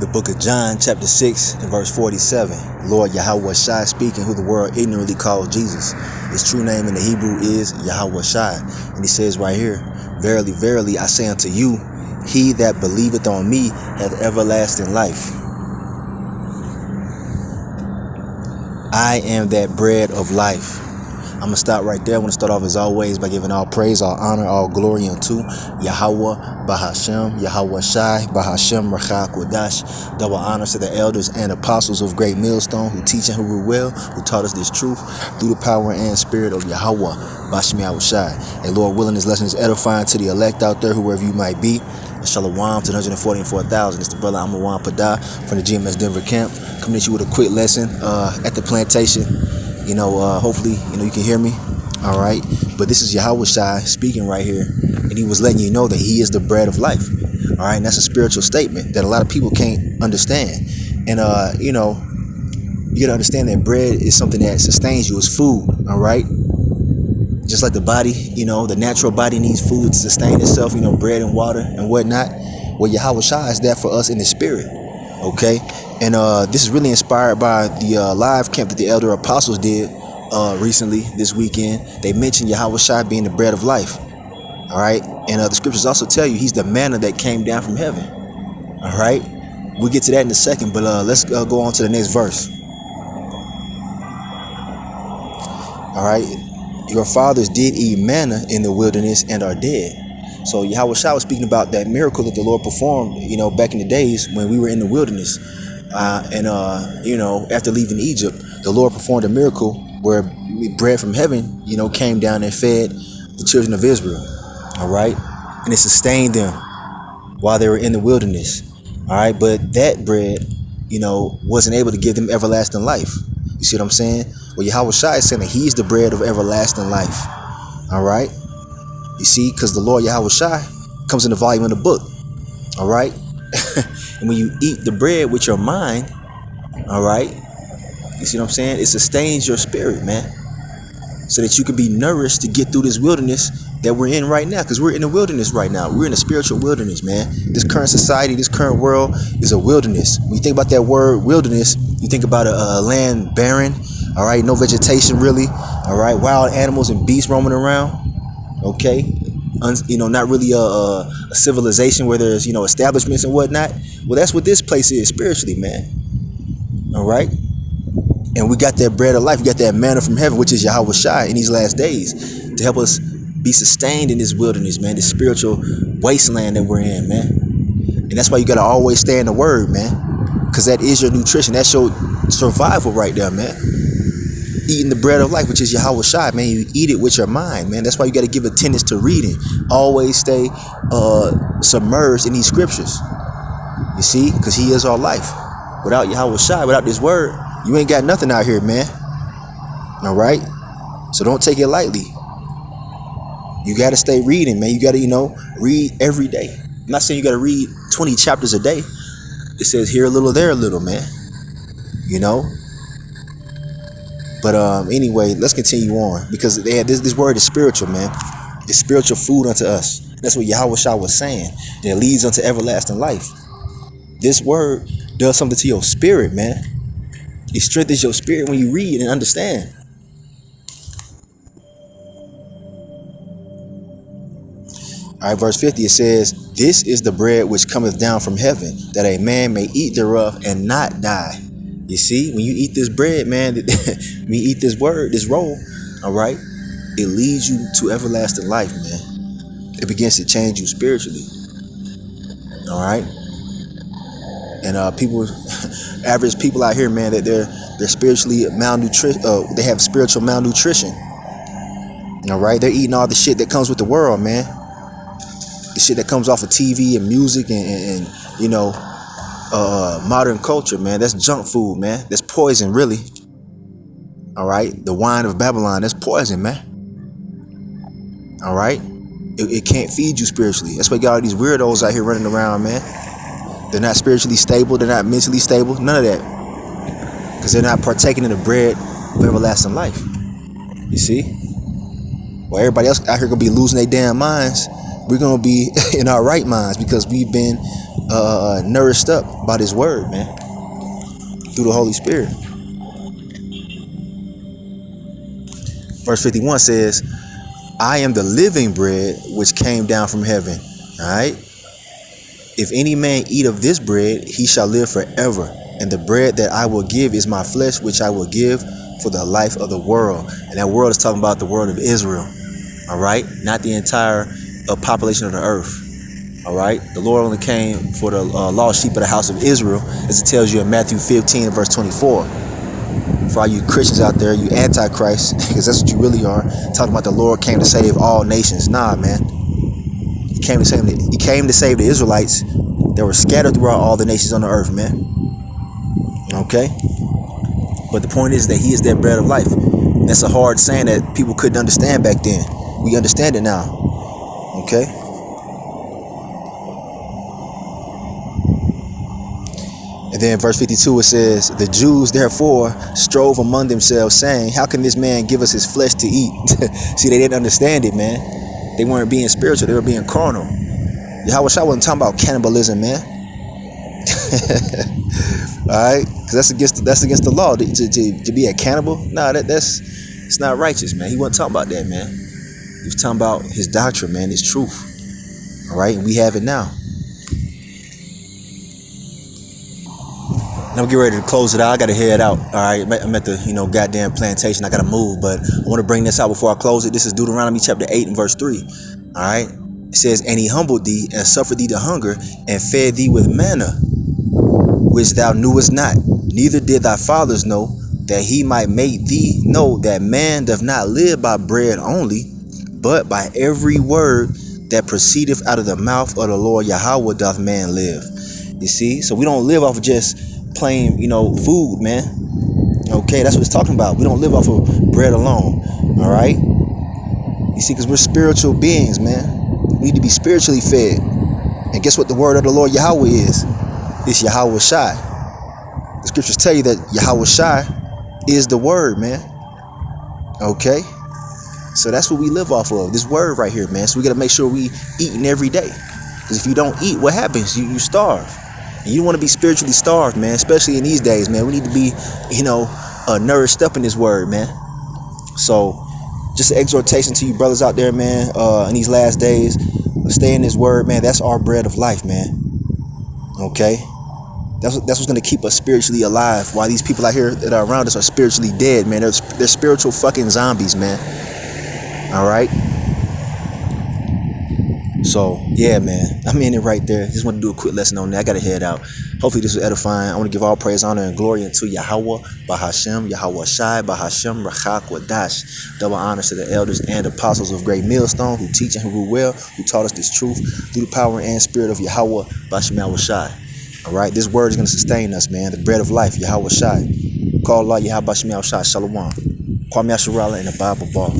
The book of John, chapter 6, and verse 47. Lord YAHAWASHI speaking, who the world ignorantly called Jesus. His true name in the Hebrew is YAHAWASHI. And he says right here, Verily, verily, I say unto you, he that believeth on me hath everlasting life. I am that bread of life. I'm going to stop right there. I want to start off as always by giving all praise, all honor, all glory unto Yahawah, Bahashem, YAHAWASHI, Bahashem, Rachah, Kodash. Double honors to the elders and apostles of Great Millstone who teach and who rule well, who taught us this truth through the power and spirit of Yahawah, Bashmi Awashai. And Lord willing, this lesson is edifying to the elect out there, whoever you might be. Shalom to 144,000. It's the brother Amawan Padah from the GMS Denver camp, coming at you with a quick lesson at the plantation. Hopefully, you can hear me. All right. But this is YAHAWASHI speaking right here. And he was letting you know that he is the bread of life. All right. And that's a spiritual statement that a lot of people can't understand. And, you got to understand that bread is something that sustains you as food. All right. Just like the body, the natural body needs food to sustain itself, bread and water and whatnot. Well, YAHAWASHI is that for us in the spirit. Okay. And this is really inspired by the live camp that the elder apostles did recently this weekend. They mentioned YAHAWASHI being the bread of life. All right. And the scriptures also tell you he's the manna that came down from heaven. All right. We'll get to that in a second. But let's go on to the next verse. All right. Your fathers did eat manna in the wilderness and are dead. So YAHAWASHI was speaking about that miracle that the Lord performed, back in the days when we were in the wilderness. After leaving Egypt, the Lord performed a miracle where bread from heaven, came down and fed the children of Israel. All right. And it sustained them while they were in the wilderness. All right. But that bread, wasn't able to give them everlasting life. You see what I'm saying? Well, YAHAWASHI is saying that he's the bread of everlasting life. All right. You see, because the Lord YAHAWASHI comes in the volume of the book. All right. And when you eat the bread with your mind, all right, you see what I'm saying? It sustains your spirit, man, so that you can be nourished to get through this wilderness that we're in right now. Because we're in the wilderness right now. We're in a spiritual wilderness, man. This current society, this current world is a wilderness. When you think about that word wilderness, you think about a land barren. All right. No vegetation, really. All right. Wild animals and beasts roaming around. OK. Not really a civilization where there's, establishments and whatnot. Well, that's what this place is spiritually, man. All right. And we got that bread of life. We got that manna from heaven, which is YAHAWASHI in these last days to help us be sustained in this wilderness, man, this spiritual wasteland that we're in, man. And that's why you got to always stay in the word, man, because that is your nutrition. That's your survival right there, man. Eating the bread of life, which is YAHAWASHI, man. You eat it with your mind, man. That's why you got to give attendance to reading. Always stay submerged in these scriptures. You see, because he is our life. Without YAHAWASHI, without this word, you ain't got nothing out here, man. All right. So don't take it lightly. You got to stay reading, man. You got to, read every day. I'm not saying you got to read 20 chapters a day. It says here a little, there a little, man. But anyway, let's continue on, because this word is spiritual, man. It's spiritual food unto us. That's what YAHAWASHI was saying. And it leads unto everlasting life. This word does something to your spirit, man. It strengthens your spirit when you read and understand. All right, verse 50, it says, this is the bread which cometh down from heaven, that a man may eat thereof and not die. You see, when you eat this bread, man, when you eat this word, this roll, all right, it leads you to everlasting life, man. It begins to change you spiritually. All right. And average people out here, man, that they're spiritually malnutrition. They have spiritual malnutrition. All right. They're eating all the shit that comes with the world, man. The shit that comes off of TV and music and modern culture, man. That's junk food, man. That's poison, really. All right. The wine of Babylon, that's poison, man. All right. It can't feed you spiritually. That's why you got all these weirdos out here running around, man. They're not spiritually stable. They're not mentally stable. None of that. Because they're not partaking in the bread of everlasting life. You see? Well, everybody else out here going to be losing their damn minds. We're going to be in our right minds because we've been nourished up by this word, man, through the Holy Spirit. Verse 51 says, I am the living bread which came down from heaven. All right. If any man eat of this bread, he shall live forever. And the bread that I will give is my flesh, which I will give for the life of the world. And that world is talking about the world of Israel. All right. Not the entire population of the earth. All right. The Lord only came for the lost sheep of the house of Israel, as it tells you in Matthew 15 verse 24. For all you Christians out there, you antichrist, because that's what you really are, talking about the Lord came to save all nations. Nah, man. He came to save the Israelites that were scattered throughout all the nations on the earth, man. Okay? But the point is that he is that bread of life. That's a hard saying that people couldn't understand back then. We understand it now. Okay? And then verse 52, it says, the Jews therefore strove among themselves, saying, how can this man give us his flesh to eat? See, they didn't understand it, man. They weren't being spiritual, they were being carnal. YAHAWASHI wasn't talking about cannibalism, man. Alright? Because that's against the law. To be a cannibal? Nah, it's not righteous, man. He wasn't talking about that, man. He was talking about his doctrine, man, his truth. Alright? And we have it now. I'm getting ready to close it out. I gotta head out. All right, I'm at the goddamn plantation. I gotta move, but I want to bring this out before I close it. This is Deuteronomy chapter 8 and verse 3. All right, it says, and he humbled thee and suffered thee to hunger and fed thee with manna, which thou knewest not, neither did thy fathers know, that he might make thee know that man doth not live by bread only, but by every word that proceedeth out of the mouth of the Lord Yahweh doth man live. You see, so we don't live off of just plain, food, man. Okay, that's what it's talking about. We don't live off of bread alone. All right. You see, because we're spiritual beings, man. We need to be spiritually fed. And guess what the word of the Lord Yahweh is? It's YAHAWASHI. The scriptures tell you that YAHAWASHI is the word, man. Okay. So that's what we live off of. This word right here, man. So we got to make sure we eating every day. Because if you don't eat, what happens? You starve. And you don't want to be spiritually starved, man, especially in these days, man. We need to be, nourished up in this word, man. So just an exhortation to you brothers out there, man, in these last days, stay in this word, man. That's our bread of life, man. Okay? That's what's going to keep us spiritually alive, while these people out here that are around us are spiritually dead, man. They're spiritual fucking zombies, man. All right? So, yeah, man, I'm in it right there. Just want to do a quick lesson on that. I got to head out. Hopefully this was edifying. I want to give all praise, honor, and glory unto Yahweh, Bahashem, YAHAWASHI, Bahashem, Rachak, Wadash. Double honors to the elders and apostles of Great Millstone who teach and who rule well, who taught us this truth through the power and spirit of Yahweh, Bahashem Yahawashi. All right, this word is going to sustain us, man. The bread of life, YAHAWASHI. Call Allah, Yahweh, Bahashem Yahawashi, Shalom. Kwame Asherala in the Bible Bar.